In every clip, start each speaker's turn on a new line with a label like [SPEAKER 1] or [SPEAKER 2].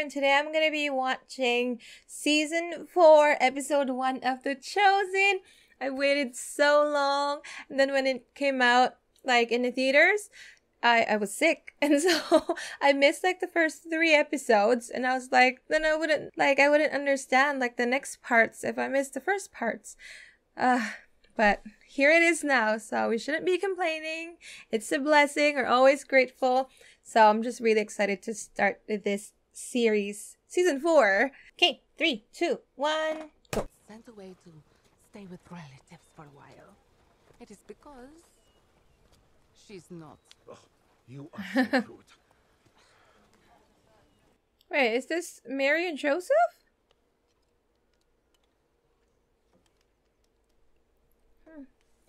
[SPEAKER 1] and today I'm gonna be watching season 4, episode 1 of The Chosen. I waited so long, and then when it came out, like in the theaters, I was sick, and so I missed like the first 3 episodes, and I was like, then I wouldn't understand like the next parts if I missed the first parts. But here it is now, so we shouldn't be complaining. It's a blessing. We're always grateful. So I'm just really excited to start this series, season 4. Okay, 3, 2, 1, go.
[SPEAKER 2] Sent away to stay with relatives for a while. It is because she's not.
[SPEAKER 3] Oh, you are so crude.
[SPEAKER 1] Wait, is this Mary and Joseph?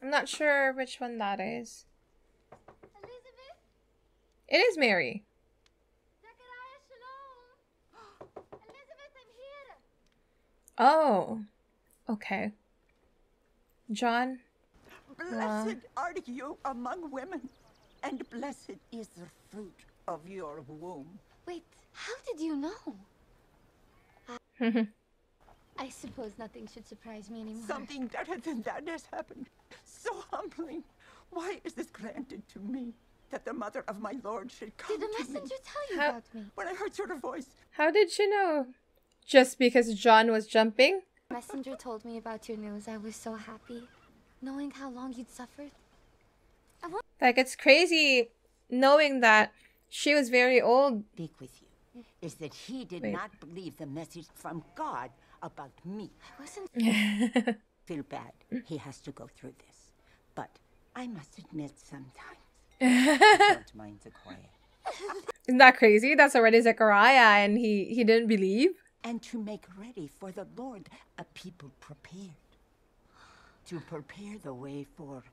[SPEAKER 1] I'm not sure which one that is.
[SPEAKER 4] Elizabeth?
[SPEAKER 1] It is Mary.
[SPEAKER 4] Zechariah, shalom. Elizabeth, I'm here.
[SPEAKER 1] Oh, okay. John?
[SPEAKER 5] Blessed are you among women, and blessed is the fruit of your womb.
[SPEAKER 4] Wait, how did you know? I suppose nothing should surprise me anymore.
[SPEAKER 5] Something better than that has happened. So humbling. Why is this granted to me, that the mother of my Lord should come
[SPEAKER 4] Did the
[SPEAKER 5] to me?
[SPEAKER 4] messenger tell you
[SPEAKER 1] How-
[SPEAKER 4] about me?
[SPEAKER 5] When I heard your voice,
[SPEAKER 1] How did you know? Just because John was jumping?
[SPEAKER 4] Messenger told me about your news. I was so happy, knowing how long you'd suffered.
[SPEAKER 1] Like, it's crazy knowing that she was very old.
[SPEAKER 6] Speak with you is that he did
[SPEAKER 1] Wait.
[SPEAKER 6] not believe the message from God about me.
[SPEAKER 4] I wasn't.
[SPEAKER 6] Feel bad. He has to go through this. But I must admit sometimes I don't mind the quiet.
[SPEAKER 1] Isn't that crazy? That's already Zechariah, and he didn't believe.
[SPEAKER 6] And to make ready for the Lord a people prepared. To prepare the way for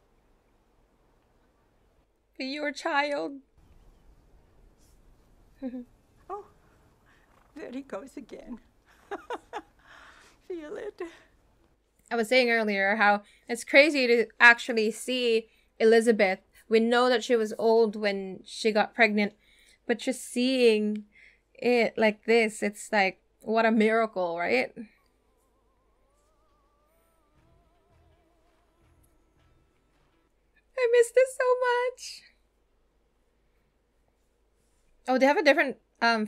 [SPEAKER 1] Your child.
[SPEAKER 5] oh, there he goes again. Feel it.
[SPEAKER 1] I was saying earlier how it's crazy to actually see Elizabeth. We know that she was old when she got pregnant, but just seeing it like this, it's like, what a miracle, right? I miss this so much. Oh, they have a different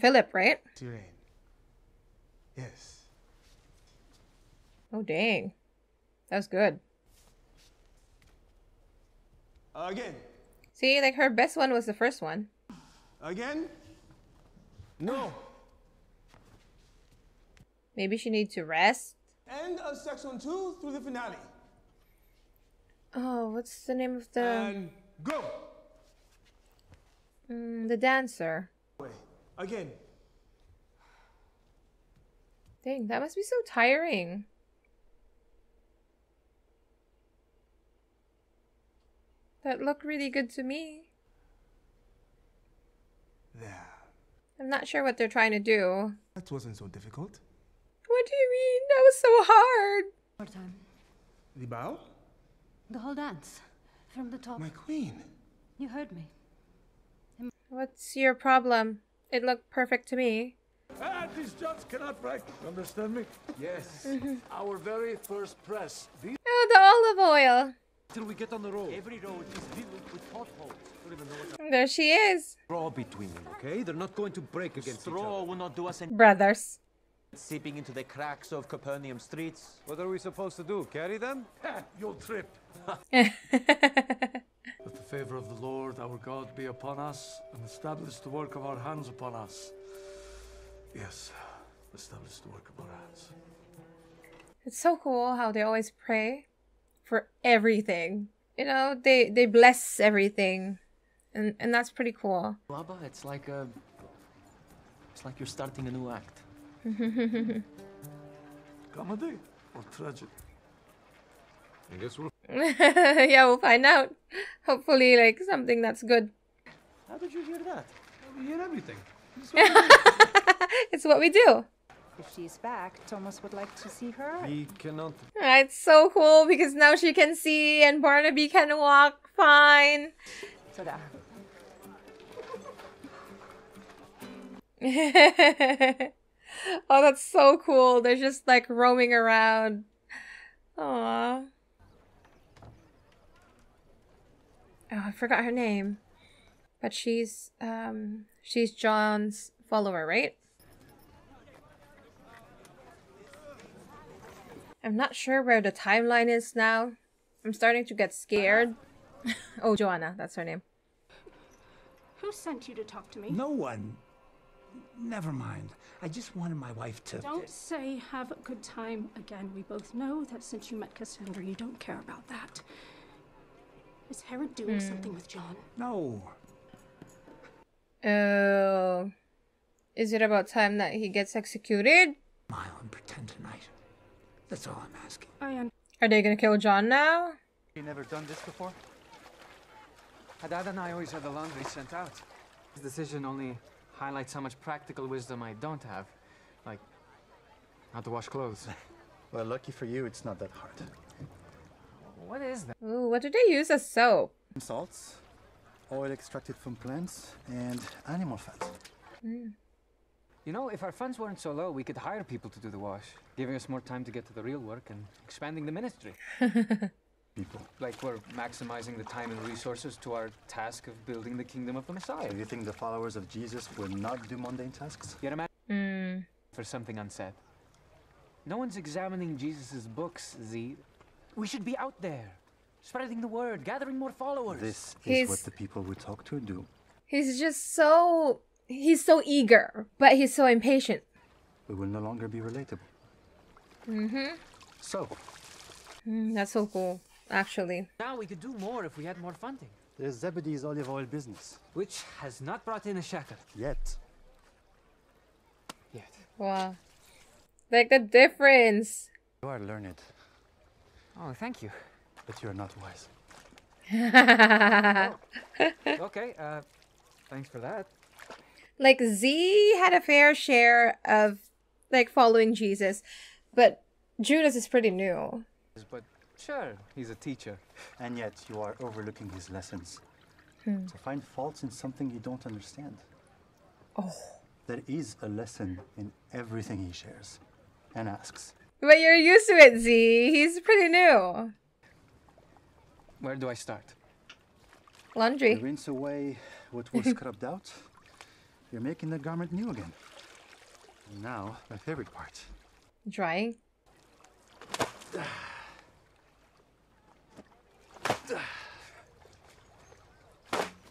[SPEAKER 1] Philip, right?
[SPEAKER 3] Sirene. Yes.
[SPEAKER 1] Oh, dang. That was good.
[SPEAKER 3] Again.
[SPEAKER 1] See, like her best one was the first one.
[SPEAKER 3] Again? No.
[SPEAKER 1] Maybe she needs to rest.
[SPEAKER 3] End of section 2 through the finale.
[SPEAKER 1] Oh, what's the name of the
[SPEAKER 3] And go.
[SPEAKER 1] the dancer?
[SPEAKER 3] Wait. Again.
[SPEAKER 1] Dang, that must be so tiring. That looked really good to me.
[SPEAKER 3] There.
[SPEAKER 1] I'm not sure what they're trying to do.
[SPEAKER 3] That wasn't so difficult.
[SPEAKER 1] What do you mean? That was so hard.
[SPEAKER 7] More time.
[SPEAKER 3] The bow?
[SPEAKER 7] The whole dance. From the top.
[SPEAKER 3] My queen.
[SPEAKER 7] You heard me.
[SPEAKER 1] What's your problem? It looked perfect to me.
[SPEAKER 8] These judges cannot break. Understand me?
[SPEAKER 9] Yes. Our very first press. These
[SPEAKER 1] Oh, the olive oil.
[SPEAKER 8] Till we get on the road.
[SPEAKER 9] every road is filled with potholes. Don't even know what
[SPEAKER 1] There she is.
[SPEAKER 8] Straw between them, okay? They're not going to break against each
[SPEAKER 9] straw
[SPEAKER 8] other.
[SPEAKER 9] will not do us any
[SPEAKER 1] Brothers.
[SPEAKER 9] seeping into the cracks of Capernaum streets.
[SPEAKER 8] What are we supposed to do? Carry them? You'll trip.
[SPEAKER 1] That's
[SPEAKER 8] Let the favor of the Lord our God be upon us, and establish the work of our hands upon us. Yes, establish the work of our hands.
[SPEAKER 1] It's so cool how they always pray for everything. You know, they bless everything. And that's pretty cool.
[SPEAKER 9] Baba, it's like you're starting a new act.
[SPEAKER 8] Comedy or tragedy? I guess we'll...
[SPEAKER 1] Yeah, we'll find out. Hopefully, like, something that's good.
[SPEAKER 9] How did you hear that?
[SPEAKER 8] We hear everything.
[SPEAKER 1] It's what we do.
[SPEAKER 10] If she's back, Thomas would like to see her.
[SPEAKER 8] We cannot...
[SPEAKER 1] It's so cool because now she can see and Barnaby can walk fine. Oh, that's so cool. They're just like roaming around. Aww. Oh, I forgot her name. But she's John's follower, right? I'm not sure where the timeline is now. I'm starting to get scared. Oh, Joanna, that's her name.
[SPEAKER 11] Who sent you to talk to me?
[SPEAKER 12] No one. Never mind. I just wanted my wife to...
[SPEAKER 11] Don't say have a good time again. We both know that since you met Cassandra, you don't care about that. Is Herod doing something with John?
[SPEAKER 12] No.
[SPEAKER 1] Oh. Is it about time that he gets executed?
[SPEAKER 12] Smile and pretend tonight. That's all I'm asking.
[SPEAKER 1] Are they gonna kill John now?
[SPEAKER 13] You never done this before? Dad and I always had the laundry sent out. His decision only highlights how much practical wisdom I don't have. Like, how to wash clothes.
[SPEAKER 9] Well, lucky for you, it's not that hard.
[SPEAKER 13] What is that?
[SPEAKER 1] Ooh, what do they use as soap?
[SPEAKER 9] Salts, oil extracted from plants, and animal fat.
[SPEAKER 13] You know, if our funds weren't so low, we could hire people to do the wash, giving us more time to get to the real work and expanding the ministry.
[SPEAKER 9] People.
[SPEAKER 13] Like we're maximizing the time and resources to our task of building the kingdom of the Messiah.
[SPEAKER 9] Do you think the followers of Jesus will not do mundane tasks?
[SPEAKER 13] Yet for something unsaid. No one's examining Jesus's books, Z. We should be out there, spreading the word, gathering more followers.
[SPEAKER 9] This is what the people we talk to do.
[SPEAKER 1] He's just so... He's so eager, but he's so impatient.
[SPEAKER 9] We will no longer be relatable. So.
[SPEAKER 1] That's so cool, actually.
[SPEAKER 13] Now we could do more if we had more funding.
[SPEAKER 9] There's Zebedee's olive oil business.
[SPEAKER 13] Which has not brought in a shekel.
[SPEAKER 9] Yet.
[SPEAKER 1] Wow. Like the difference.
[SPEAKER 9] You are learned.
[SPEAKER 13] Oh, thank you.
[SPEAKER 9] But you are not wise.
[SPEAKER 13] Okay, thanks for that.
[SPEAKER 1] Like, Z had a fair share of, like, following Jesus. But Judas is pretty new.
[SPEAKER 13] But sure, he's a teacher.
[SPEAKER 9] And yet you are overlooking his lessons. So find faults in something you don't understand.
[SPEAKER 1] Oh.
[SPEAKER 9] There is a lesson in everything he shares and asks.
[SPEAKER 1] But you're used to it, Z. He's pretty new.
[SPEAKER 13] Where do I start?
[SPEAKER 1] Laundry.
[SPEAKER 9] You rinse away what was scrubbed out. You're making the garment new again. And now, my favorite part.
[SPEAKER 1] Drying.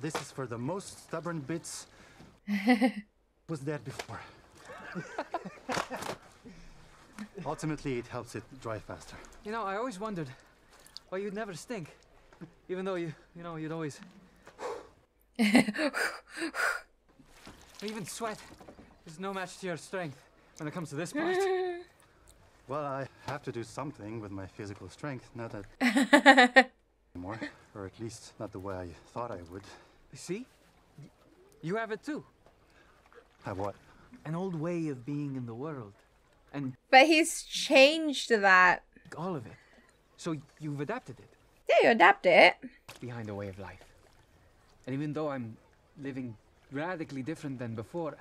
[SPEAKER 9] This is for the most stubborn bits. Was there before. Ultimately, it helps it dry faster.
[SPEAKER 13] You know, I always wondered why you'd never stink, even though you'd always even sweat is no match to your strength when it comes to this part.
[SPEAKER 9] Well, I have to do something with my physical strength, not that anymore, or at least not the way I thought I would.
[SPEAKER 13] See, you have it too.
[SPEAKER 9] Have what?
[SPEAKER 13] An old way of being in the world. And
[SPEAKER 1] but he's changed that.
[SPEAKER 13] All of it. So you've adapted it.
[SPEAKER 1] Yeah, you adapt it.
[SPEAKER 13] Behind a way of life. And even though I'm living radically different than before,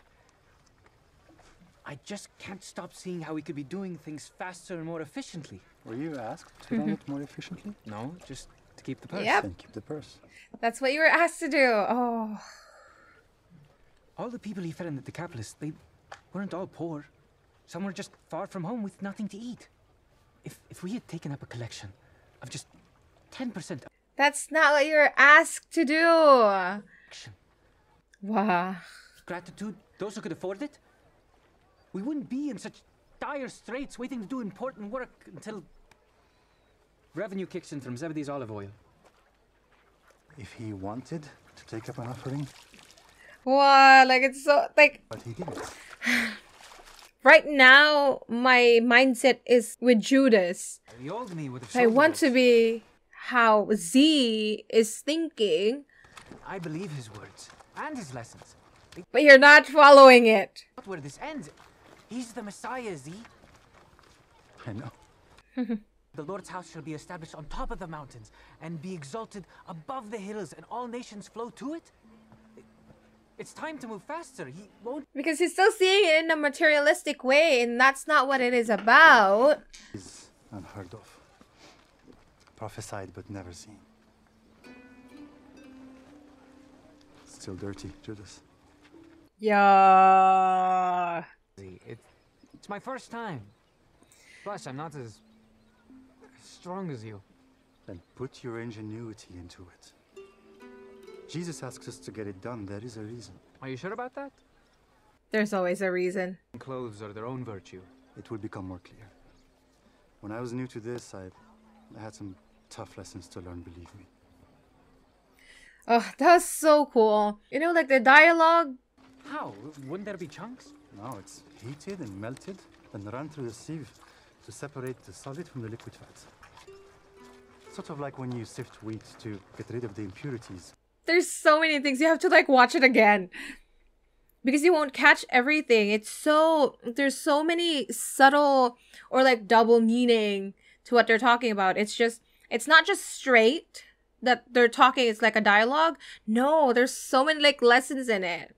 [SPEAKER 13] I just can't stop seeing how we could be doing things faster and more efficiently.
[SPEAKER 9] Were you asked to run it more efficiently?
[SPEAKER 13] No, just to keep the purse.
[SPEAKER 1] Yep.
[SPEAKER 9] Then keep the purse.
[SPEAKER 1] That's what you were asked to do. Oh.
[SPEAKER 13] All the people he fed in the Decapolis, they weren't all poor. Some were just far from home with nothing to eat. If we had taken up a collection of just 10%...
[SPEAKER 1] That's not what you were asked to do. Wow.
[SPEAKER 13] Gratitude, those who could afford it, we wouldn't be in such dire straits waiting to do important work until revenue kicks in from Zebedee's olive oil.
[SPEAKER 9] If he wanted to take up an offering...
[SPEAKER 1] Wow, like it's so, like...
[SPEAKER 9] But he didn't.
[SPEAKER 1] Right now, my mindset is with Judas.
[SPEAKER 13] The old me would have
[SPEAKER 1] I want to be how Z is thinking.
[SPEAKER 13] I believe his words and his lessons.
[SPEAKER 1] But you're not following it.
[SPEAKER 13] Not where this ends. He's the Messiah, Z.
[SPEAKER 9] I know.
[SPEAKER 13] The Lord's house shall be established on top of the mountains and be exalted above the hills, and all nations flow to it. It's time to move faster. He won't.
[SPEAKER 1] Because he's still seeing it in a materialistic way, and that's not what it is about.
[SPEAKER 9] Is unheard of. Prophesied but never seen. Still dirty, Judas.
[SPEAKER 1] Yeah.
[SPEAKER 13] It's my first time. Plus, I'm not as strong as you.
[SPEAKER 9] Then put your ingenuity into it. Jesus asks us to get it done. There is a reason.
[SPEAKER 13] Are you sure about that?
[SPEAKER 1] There's always a reason.
[SPEAKER 13] Clothes are their own virtue.
[SPEAKER 9] It will become more clear. When I was new to this, I had some tough lessons to learn, believe me.
[SPEAKER 1] Oh, that was so cool. You know, like the dialogue.
[SPEAKER 13] How? Wouldn't there be chunks?
[SPEAKER 9] No, it's heated and melted, and run through the sieve to separate the solid from the liquid fats. Sort of like when you sift wheat to get rid of the impurities.
[SPEAKER 1] There's so many things. You have to like watch it again. Because you won't catch everything. There's so many subtle or like double meaning to what they're talking about. It's not just straight that they're talking. It's like a dialogue. No, there's so many like lessons in it.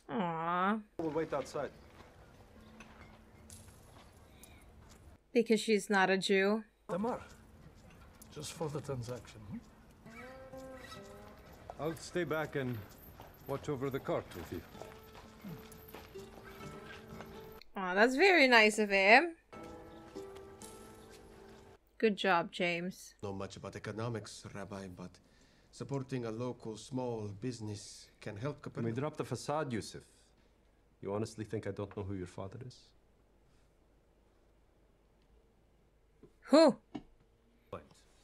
[SPEAKER 1] Aww.
[SPEAKER 14] We'll wait outside.
[SPEAKER 1] Because she's not a Jew.
[SPEAKER 8] Tamar, just for the transaction.
[SPEAKER 14] I'll stay back and watch over the cart with you.
[SPEAKER 1] Aw, that's very nice of him. Good job, James.
[SPEAKER 15] Know much about economics, Rabbi, but supporting a local small business can help
[SPEAKER 14] Let me drop the facade, Yusuf. You honestly think I don't know who your father is?
[SPEAKER 1] Who?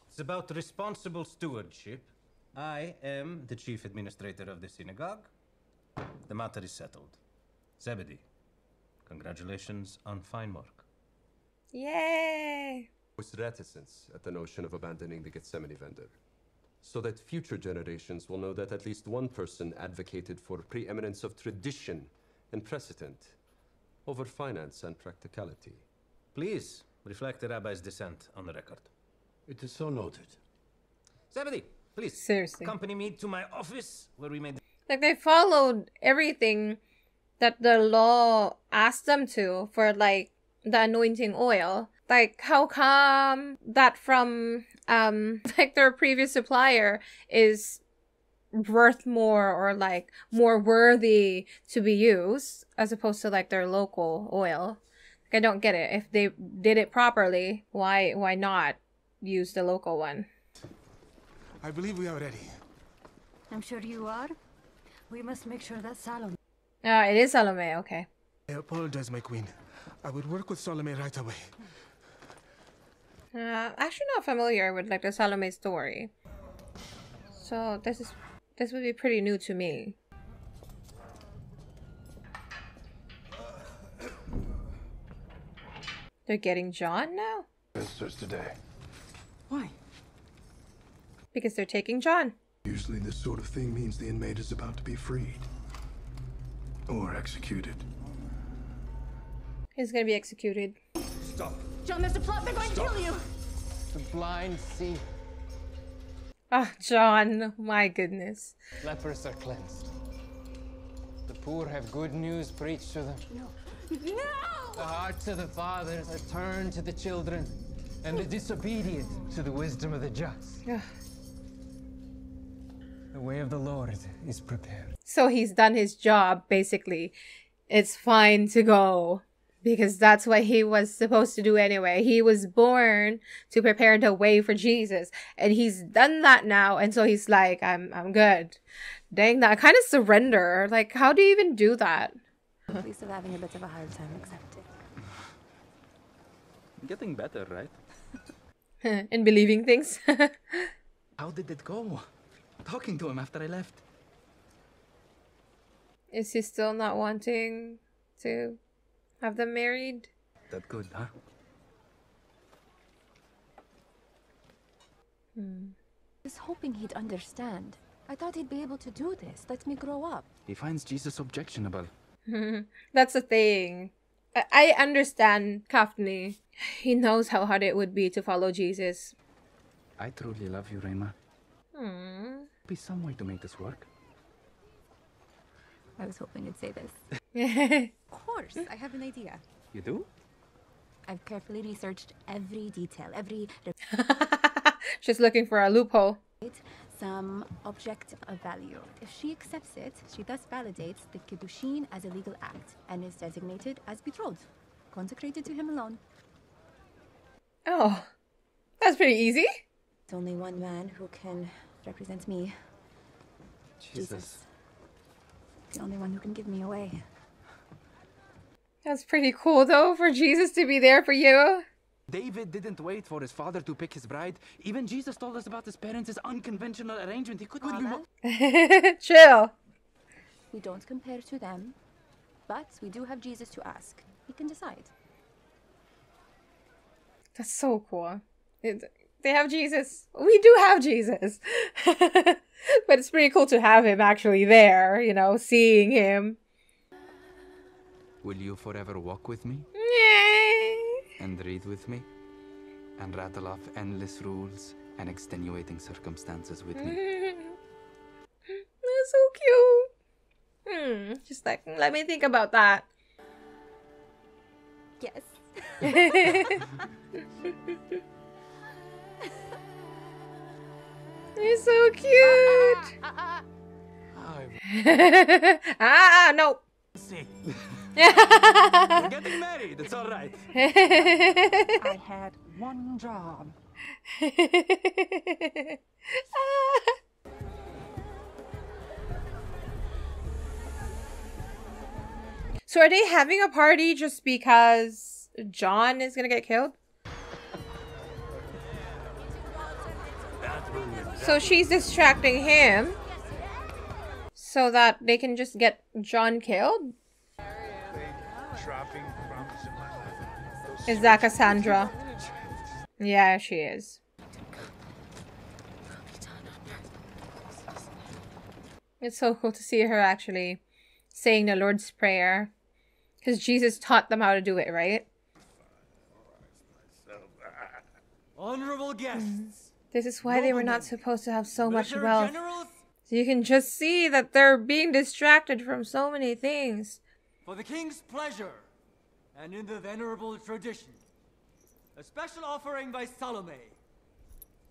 [SPEAKER 16] It's about responsible stewardship. I am the chief administrator of the synagogue. The matter is settled. Zebedee, congratulations on fine work.
[SPEAKER 1] Yay!
[SPEAKER 14] With reticence at the notion of abandoning the Gethsemane vendor, so that future generations will know that at least one person advocated for preeminence of tradition and precedent over finance and practicality.
[SPEAKER 16] Please reflect the rabbi's dissent on the record.
[SPEAKER 15] It is so noted.
[SPEAKER 16] Zebedee, please.
[SPEAKER 1] Seriously.
[SPEAKER 16] Accompany me to my office where we made.
[SPEAKER 1] Like they followed everything that the law asked them to for like the anointing oil. Like how come that from like their previous supplier is worth more or like more worthy to be used as opposed to like their local oil? Like, I don't get it. If they did it properly, why not use the local one?
[SPEAKER 3] I believe we are ready.
[SPEAKER 7] I'm sure you are. We must make sure that Salome.
[SPEAKER 1] It is Salome, okay.
[SPEAKER 3] I apologize, my queen. I would work with Salome right away.
[SPEAKER 1] Actually not familiar with like the Salome story. So this would be pretty new to me. They're getting John now?
[SPEAKER 17] Visitors today.
[SPEAKER 10] Why?
[SPEAKER 1] Because they're taking John.
[SPEAKER 17] Usually this sort of thing means the inmate is about to be freed. Or executed.
[SPEAKER 1] He's gonna be executed.
[SPEAKER 17] Stop.
[SPEAKER 11] John, there's a plot. They're going to kill you.
[SPEAKER 18] The blind see.
[SPEAKER 1] Ah, John. My goodness.
[SPEAKER 18] Lepers are cleansed. The poor have good news preached to them.
[SPEAKER 11] No. No!
[SPEAKER 18] The hearts of the fathers are turned to the children, and the disobedient to the wisdom of the just. The way of the Lord is prepared.
[SPEAKER 1] So he's done his job, basically. It's fine to go. Because that's what he was supposed to do anyway. He was born to prepare the way for Jesus. And he's done that now. And so he's like, I'm good. Dang, that kind of surrender. Like, how do you even do that?
[SPEAKER 2] At least I'm having a bit of a hard time accepting.
[SPEAKER 13] Getting better, right?
[SPEAKER 1] In believing things.
[SPEAKER 13] How did it go? Talking to him after I left.
[SPEAKER 1] Is he still not wanting to have them married?
[SPEAKER 13] That good, huh?
[SPEAKER 2] I was hoping he'd understand. I thought he'd be able to do this. Let me grow up.
[SPEAKER 13] He finds Jesus objectionable.
[SPEAKER 1] That's the thing. I understand Kaphni. He knows how hard it would be to follow Jesus.
[SPEAKER 13] I truly love you, Rayma. Be some way to make this work.
[SPEAKER 19] I was hoping you'd say this. Of course, I have an idea.
[SPEAKER 13] You do?
[SPEAKER 19] I've carefully researched every detail, every...
[SPEAKER 1] She's looking for a loophole.
[SPEAKER 19] Some object of value. If she accepts it, she thus validates the Kiddushin as a legal act and is designated as betrothed, consecrated to him alone.
[SPEAKER 1] Oh, that's pretty easy.
[SPEAKER 19] It's only one man who can represent me. Jesus. The only one who can give me away.
[SPEAKER 1] That's pretty cool, though, for Jesus to be there for you.
[SPEAKER 13] David didn't wait for his father to pick his bride. Even Jesus told us about his parents' unconventional arrangement. He couldn't be
[SPEAKER 1] Chill.
[SPEAKER 19] We don't compare to them, but we do have Jesus to ask. He can decide.
[SPEAKER 1] That's so cool. They have Jesus. We do have Jesus. But it's pretty cool to have him actually there, you know, seeing him.
[SPEAKER 13] Will you forever walk with me?
[SPEAKER 1] Yay!
[SPEAKER 13] And read with me? And rattle off endless rules and extenuating circumstances with me?
[SPEAKER 1] That's so cute. Just like, let me think about that.
[SPEAKER 19] Yes.
[SPEAKER 1] You're so cute. No.
[SPEAKER 13] See. We're getting married. It's all right.
[SPEAKER 5] I had one job.
[SPEAKER 1] So are they having a party just because John is gonna get killed? So she's distracting him so that they can just get John killed? Is that Cassandra? Yeah, she is. It's so cool to see her actually saying the Lord's Prayer. Because Jesus taught them how to do it, right?
[SPEAKER 20] Honorable guests.
[SPEAKER 1] This is why they were not supposed to have so much wealth. So you can just see that they're being distracted from so many things.
[SPEAKER 20] For the king's pleasure, and in the venerable tradition, a special offering by Salome,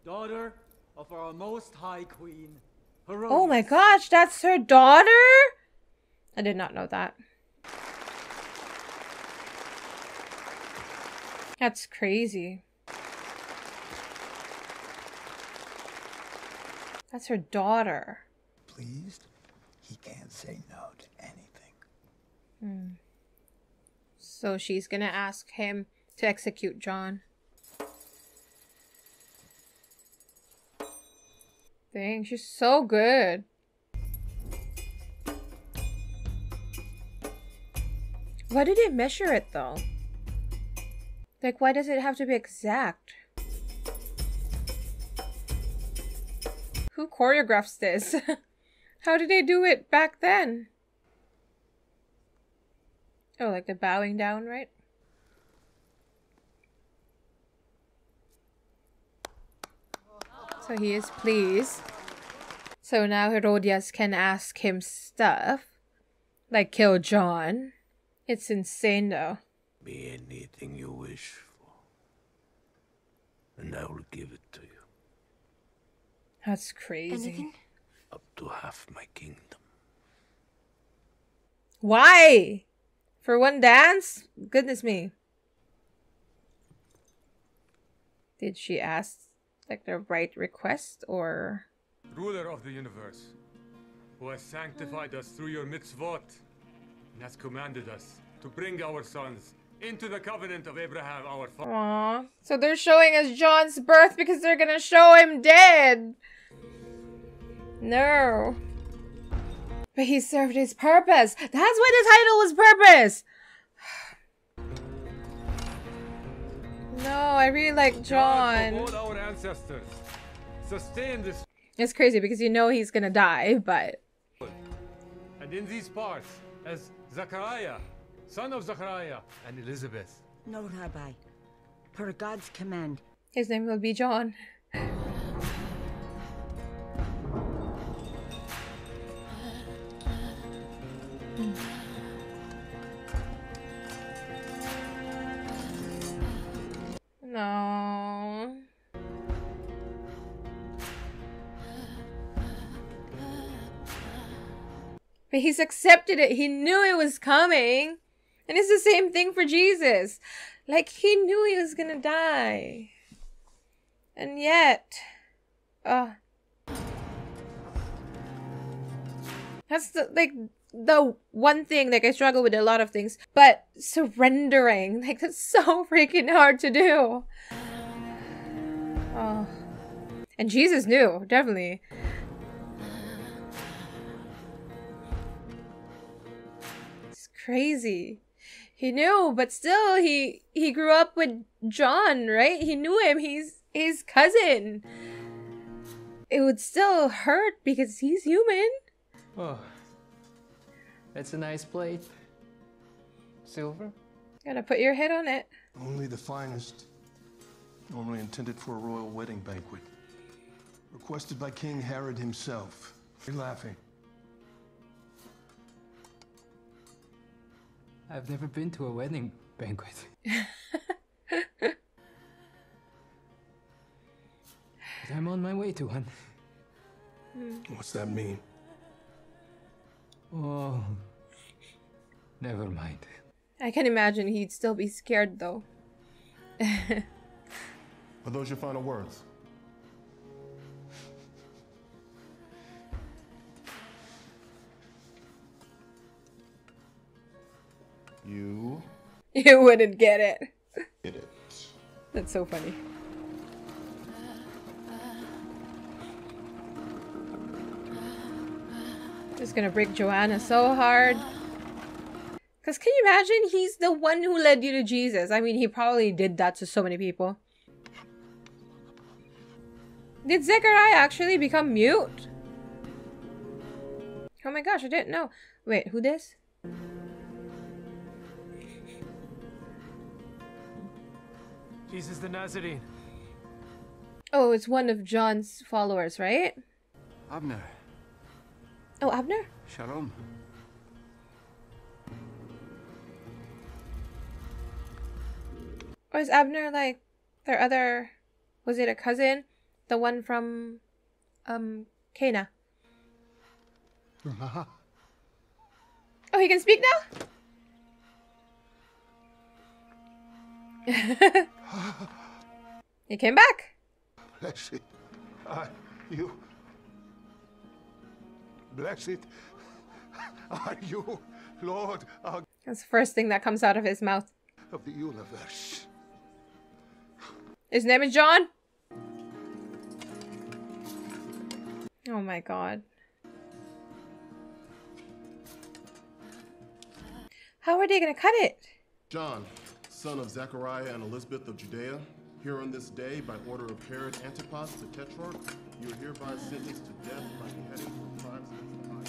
[SPEAKER 20] daughter of our most high queen, Herodias.
[SPEAKER 1] Oh my gosh, that's her daughter? I did not know that. That's crazy. That's her daughter.
[SPEAKER 12] Pleased? He can't say no to anything.
[SPEAKER 1] So she's gonna ask him to execute John. Dang, she's so good. Why did they measure it though? Like, why does it have to be exact? Who choreographs this? How did they do it back then? Oh, like the bowing down, right? So he is pleased. So now Herodias can ask him stuff. Like kill John. It's insane though.
[SPEAKER 21] Be anything you wish for, and I will give it to you.
[SPEAKER 1] That's crazy.
[SPEAKER 19] Anything?
[SPEAKER 21] Up to half my kingdom.
[SPEAKER 1] Why? For one dance? Goodness me. Did she ask like the right request or?
[SPEAKER 22] Ruler of the universe, who has sanctified us through your mitzvot and has commanded us to bring our sons into the covenant of Abraham, our father.
[SPEAKER 1] Aww. So they're showing us John's birth because they're gonna show him dead. No. But he served his purpose. That's why the title was Purpose. No, I really like John.
[SPEAKER 22] All our ancestors sustain this.
[SPEAKER 1] It's crazy because you know he's gonna die, but.
[SPEAKER 22] And in these parts, as Zachariah, son of Zachariah, and Elizabeth.
[SPEAKER 6] No, Rabbi. Per God's command.
[SPEAKER 1] His name will be John. But he's accepted it. He knew it was coming. And it's the same thing for Jesus. Like, he knew he was gonna die. And yet... that's the one thing, like, I struggle with a lot of things. But surrendering, like, that's so freaking hard to do. Oh. And Jesus knew, definitely. It's crazy. He knew, but still, he grew up with John, right? He knew him. He's his cousin. It would still hurt because he's human.
[SPEAKER 18] Oh, that's a nice plate. Silver?
[SPEAKER 1] Gotta put your head on it.
[SPEAKER 17] Only the finest. Normally intended for a royal wedding banquet. Requested by King Herod himself. You're laughing.
[SPEAKER 18] I've never been to a wedding banquet. But I'm on my way to one.
[SPEAKER 17] What's that mean?
[SPEAKER 18] Oh, never mind.
[SPEAKER 1] I can imagine he'd still be scared, though.
[SPEAKER 17] Are those your final words? You
[SPEAKER 1] wouldn't get it.
[SPEAKER 17] did it.
[SPEAKER 1] That's so funny. Just gonna break Joanna so hard. Because can you imagine? He's the one who led you to Jesus. I mean, he probably did that to so many people. Did Zechariah actually become mute? Oh my gosh, I didn't know. Wait, who this?
[SPEAKER 18] Jesus the Nazarene.
[SPEAKER 1] Oh, it's one of John's followers, right?
[SPEAKER 12] Abner.
[SPEAKER 1] Oh, Abner?
[SPEAKER 12] Shalom.
[SPEAKER 1] Or is Abner like their other... Was it a cousin? The one from... Cana. Oh, he can speak now? He came back.
[SPEAKER 17] Blessed are you. Blessed are you, Lord of
[SPEAKER 1] That's the first thing that comes out of his mouth.
[SPEAKER 17] the universe.
[SPEAKER 1] His name is John? Oh my god. How are they gonna cut it?
[SPEAKER 4] John, son of Zechariah and Elizabeth of Judea, here on this day, by order of Herod Antipas the Tetrarch, you are hereby sentenced to death by beheading for crimes against the high.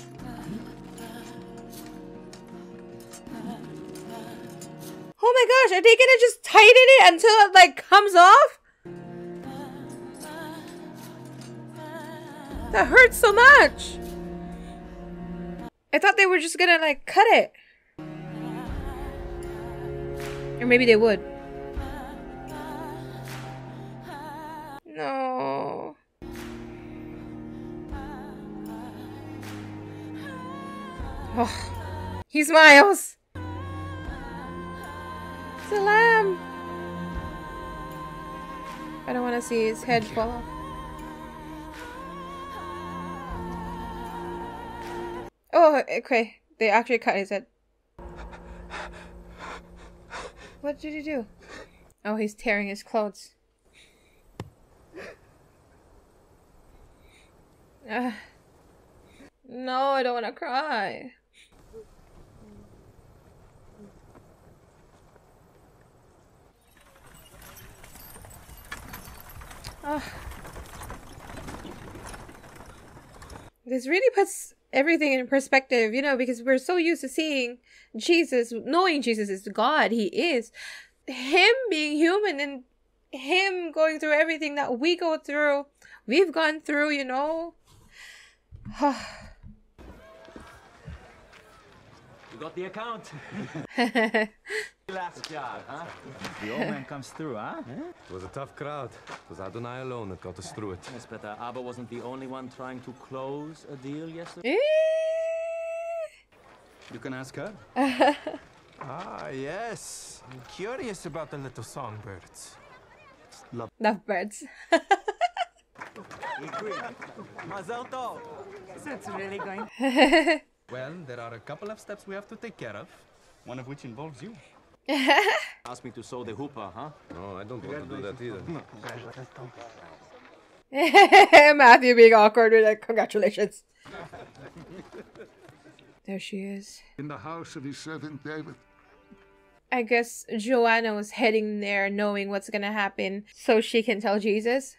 [SPEAKER 1] Oh my gosh, are they gonna just tighten it until it like comes off? That hurts so much. I thought they were just gonna like cut it. Or maybe they would. No. Oh, he smiles. It's a lamb. I don't want to see his head fall off. Oh, okay. They actually cut his head. What did he do? Oh, he's tearing his clothes. No, I don't want to cry. This really puts everything in perspective, you know, because we're so used to seeing Jesus, knowing Jesus is God, he is. Him being human and him going through everything that we go through, we've gone through, you know.
[SPEAKER 20] You got the account. Last job, huh?
[SPEAKER 9] The old man comes through, huh?
[SPEAKER 14] It was a tough crowd. It was Adonai alone that got us through it.
[SPEAKER 20] Yes, but Abba wasn't the only one trying to close a deal yesterday.
[SPEAKER 8] You can ask her.
[SPEAKER 17] Ah, yes. I'm curious about the little songbirds.
[SPEAKER 1] Lovebirds.
[SPEAKER 8] Mazel tov.
[SPEAKER 6] That's really going.
[SPEAKER 8] Well, there are a couple of steps we have to take care of, one of which involves you.
[SPEAKER 21] Ask me to sew the hoopah, huh?
[SPEAKER 14] No, I don't want to do that either.
[SPEAKER 1] Matthew being awkward with like, congratulations. There she is.
[SPEAKER 15] In the house of his servant David.
[SPEAKER 1] I guess Joanna was heading there knowing what's gonna happen so she can tell Jesus.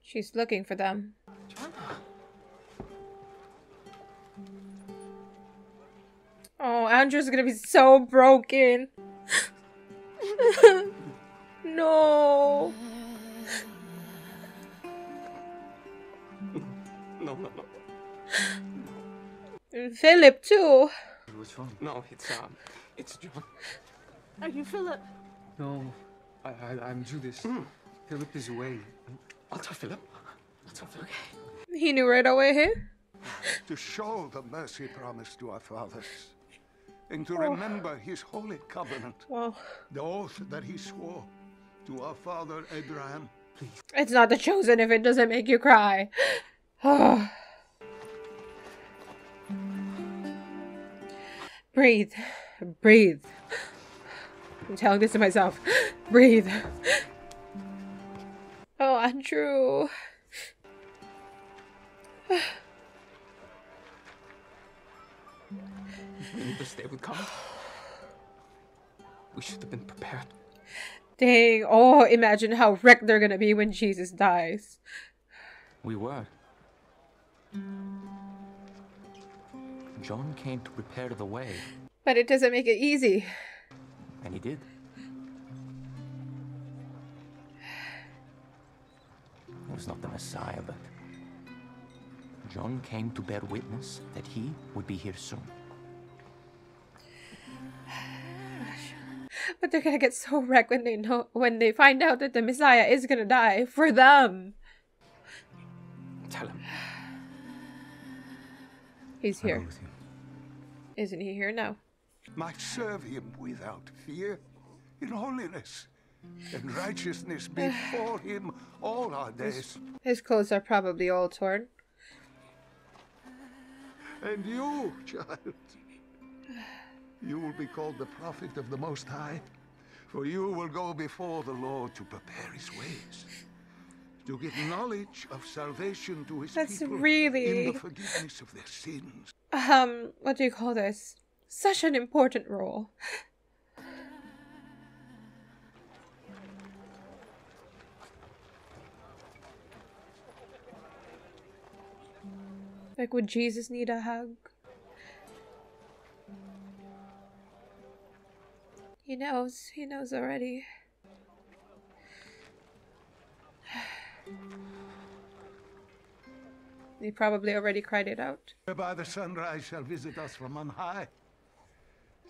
[SPEAKER 1] She's looking for them. Oh, Andrew's gonna be so broken. No.
[SPEAKER 21] No.
[SPEAKER 1] And Philip too.
[SPEAKER 21] What's wrong? No, it's John.
[SPEAKER 11] Are you Philip?
[SPEAKER 12] No, I'm Judas. Philip is away.
[SPEAKER 21] I'll tell Philip.
[SPEAKER 1] He knew right away, hey?
[SPEAKER 15] To show the mercy promised to our fathers. And to remember his holy covenant.
[SPEAKER 1] Wow.
[SPEAKER 15] The oath that he swore to our father Abraham. Please.
[SPEAKER 1] It's not The Chosen if it doesn't make you cry. Breathe. Breathe. I'm telling this to myself. Breathe. Oh, Andrew.
[SPEAKER 21] We knew this day would come. We should have been prepared.
[SPEAKER 1] Dang. Oh, imagine how wrecked they're gonna be when Jesus dies.
[SPEAKER 23] We were. John came to prepare the way.
[SPEAKER 1] But it doesn't make it easy.
[SPEAKER 23] And he did. He was not the Messiah, but John came to bear witness that he would be here soon.
[SPEAKER 1] But they're gonna get so wrecked when they find out that the Messiah is gonna die for them.
[SPEAKER 21] Tell him.
[SPEAKER 1] He's here. Isn't he here now?
[SPEAKER 15] Might serve him without fear, in holiness and righteousness before him all our days.
[SPEAKER 1] His clothes are probably all torn.
[SPEAKER 15] And you, child, you will be called the prophet of the Most High, for you will go before the Lord to prepare his ways, to give knowledge of salvation to his people
[SPEAKER 1] really
[SPEAKER 15] in the forgiveness of their sins.
[SPEAKER 1] What do you call this? Such an important role. Like, would Jesus need a hug? He knows already. He probably already cried it out.
[SPEAKER 15] By the sunrise shall visit us from on high,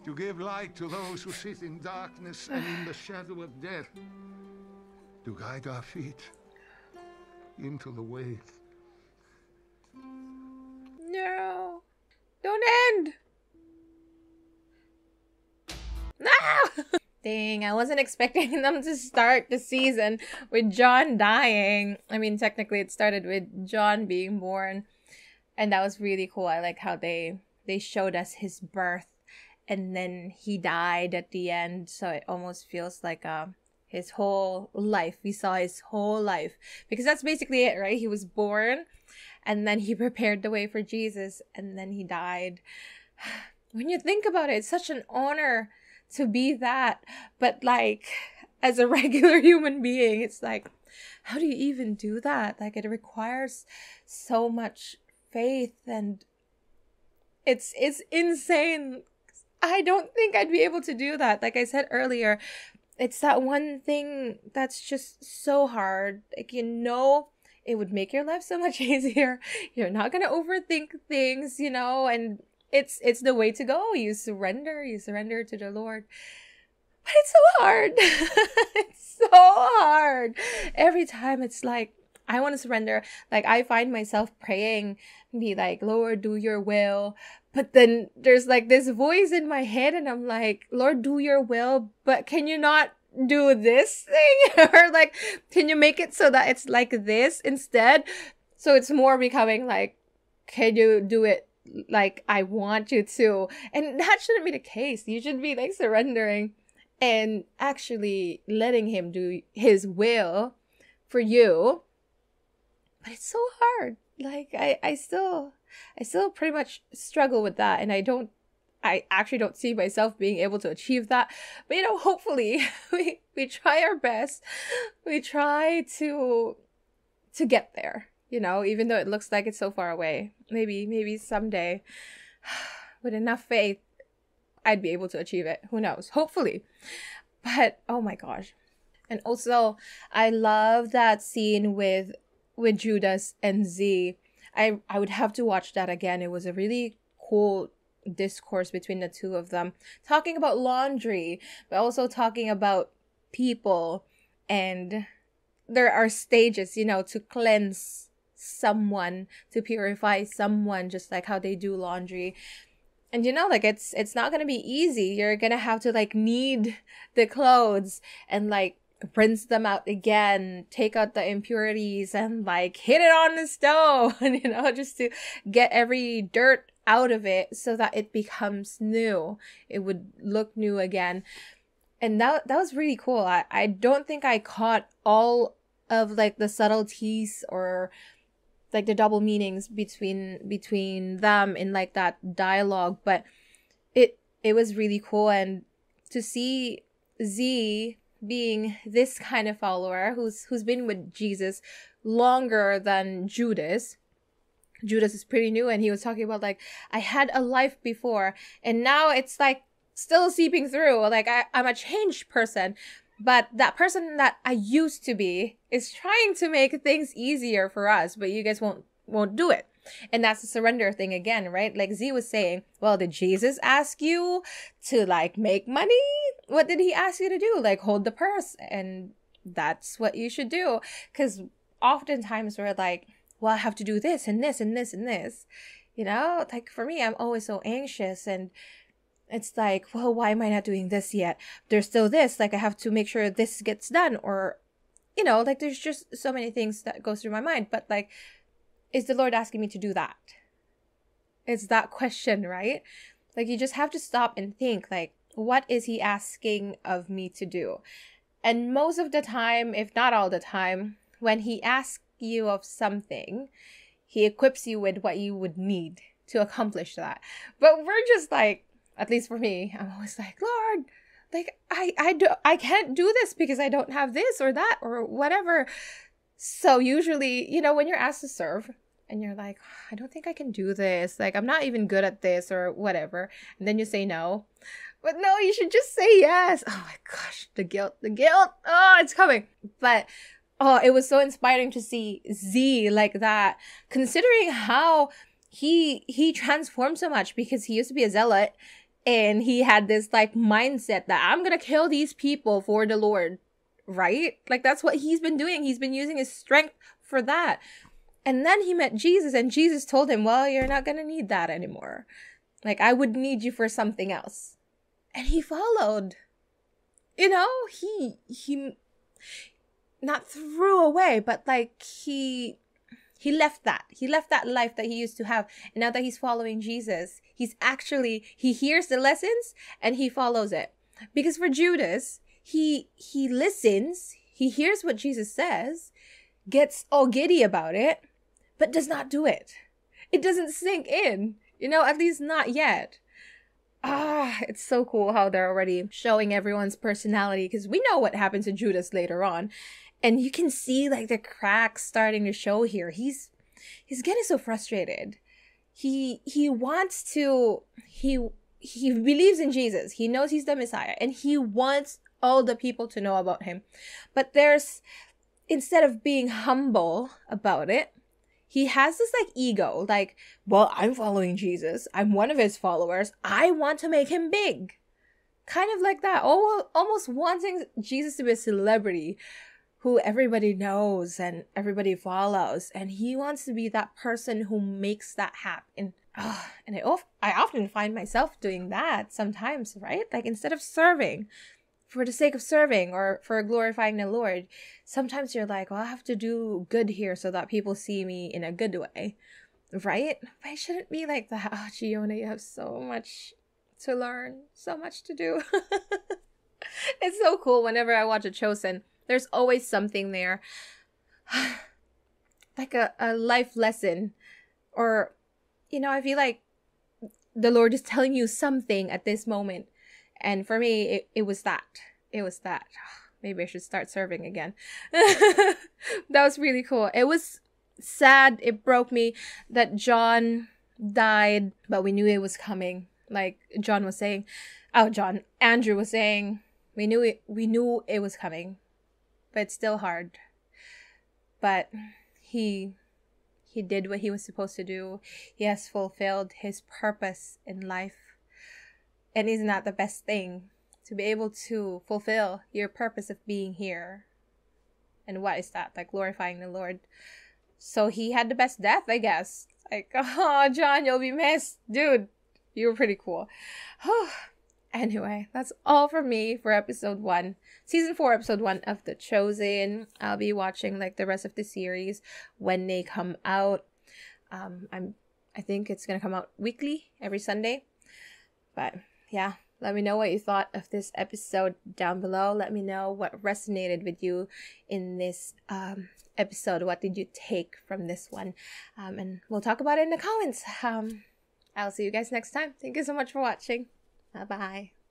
[SPEAKER 15] to give light to those who sit in darkness and in the shadow of death, to guide our feet into the way.
[SPEAKER 1] No. Don't end. No. Dang, I wasn't expecting them to start the season with John dying. I mean, technically it started with John being born. And that was really cool. I like how they showed us his birth and then he died at the end. So it almost feels like his whole life. We saw his whole life. Because that's basically it, right? He was born and then he prepared the way for Jesus and then he died. When you think about it, it's such an honor to be that, but like as a regular human being, it's like, how do you even do that? Like, it requires so much faith and it's insane. I don't think I'd be able to do that. Like I said earlier, it's that one thing that's just so hard. Like, it would make your life so much easier. You're not gonna overthink things, and it's the way to go. You surrender to the Lord. But it's so hard. It's so hard. Every time it's like, I want to surrender. Like, I find myself praying, be like, Lord, do your will. But then there's like this voice in my head and I'm like, Lord, do your will, but can you not do this thing? Or like, can you make it so that it's like this instead? So it's more becoming like, can you do it like I want you to? And that shouldn't be the case. You should be like surrendering and actually letting him do his will for you. But it's so hard. Like, I still pretty much struggle with that, and I actually don't see myself being able to achieve that. But, you know, hopefully we try our best. We try to get there, you know, even though it looks like it's so far away. Maybe someday, with enough faith, I'd be able to achieve it. Who knows? Hopefully. But, oh my gosh. And also, I love that scene with Judas and Z. I would have to watch that again. It was a really cool discourse between the two of them, talking about laundry, but also talking about people. And there are stages, you know, to cleanse someone, to purify someone, just like how they do laundry. And, you know, like, it's not gonna be easy. You're gonna have to like knead the clothes and like rinse them out again, take out the impurities and like hit it on the stove, and, you know, just to get every dirt out of it so that it becomes new. It would look new again. And that was really cool. I don't think I caught all of like the subtleties or like the double meanings between them in like that dialogue, but it was really cool. And to see Z being this kind of follower who's been with Jesus longer than Judas. Judas is pretty new, and he was talking about like, I had a life before and now it's like still seeping through. Like, I'm a changed person, but that person that I used to be is trying to make things easier for us, but you guys won't do it. And that's the surrender thing again, right? Like Z was saying, well, did Jesus ask you to like make money? What did he ask you to do? Like, hold the purse. And that's what you should do. Because oftentimes we're like, well, I have to do this and this and this and this. You know, like for me, I'm always so anxious, and it's like, well, why am I not doing this yet? There's still this, like I have to make sure this gets done, or, you know, like there's just so many things that goes through my mind. But like, is the Lord asking me to do that? It's that question, right? Like, you just have to stop and think, like, what is he asking of me to do? And most of the time, if not all the time, when he asks you of something, he equips you with what you would need to accomplish that. But we're just like, at least for me, I'm always like, Lord, like, I can't do this because I don't have this or that or whatever. So usually, you know, when you're asked to serve and you're like, I don't think I can do this, like, I'm not even good at this or whatever, and then you say no. But no, you should just say yes. Oh my gosh, the guilt. Oh, it's coming. But oh, it was so inspiring to see Z like that, considering how he transformed so much, because he used to be a zealot and he had this like mindset that I'm gonna kill these people for the Lord, right? Like, that's what he's been doing. He's been using his strength for that. And then he met Jesus, and Jesus told him, well, you're not gonna need that anymore. Like, I would need you for something else. And he followed. You know, he not threw away, but like he left that. He left that life that he used to have. And now that he's following Jesus, he hears the lessons and he follows it. Because for Judas, he listens, he hears what Jesus says, gets all giddy about it, but does not do it. It doesn't sink in, you know, at least not yet. It's so cool how they're already showing everyone's personality, because we know what happens to Judas later on. And you can see like the cracks starting to show here. He's getting so frustrated. He wants to, he believes in Jesus. He knows he's the Messiah, and he wants all the people to know about him. But instead of being humble about it, he has this like ego, like, well, I'm following Jesus. I'm one of his followers. I want to make him big. Kind of like that. Almost wanting Jesus to be a celebrity who everybody knows and everybody follows. And he wants to be that person who makes that happen. And I often find myself doing that sometimes, right? Like instead of serving for the sake of serving or for glorifying the Lord, sometimes you're like, well, I have to do good here so that people see me in a good way, right? But it shouldn't be like that. Oh, Giona, you have so much to learn, so much to do. It's so cool whenever I watch a Chosen. There's always something there. Like a life lesson. Or, you know, I feel like the Lord is telling you something at this moment. And for me, it was that. It was that. Maybe I should start serving again. That was really cool. It was sad. It broke me that John died, but we knew it was coming. Like Andrew was saying, we knew it was coming. But it's still hard. But he did what he was supposed to do. He has fulfilled his purpose in life. And isn't that the best thing? To be able to fulfill your purpose of being here. And what is that? Like glorifying the Lord. So he had the best death, I guess. Like, oh, John, you'll be missed. Dude, you were pretty cool. Anyway, that's all from me for episode 1. Season 4, episode 1 of The Chosen. I'll be watching like the rest of the series when they come out. I think it's gonna come out weekly, every Sunday. But yeah, let me know what you thought of this episode down below. Let me know what resonated with you in this episode. What did you take from this one? And we'll talk about it in the comments. I'll see you guys next time. Thank you so much for watching. Bye-bye.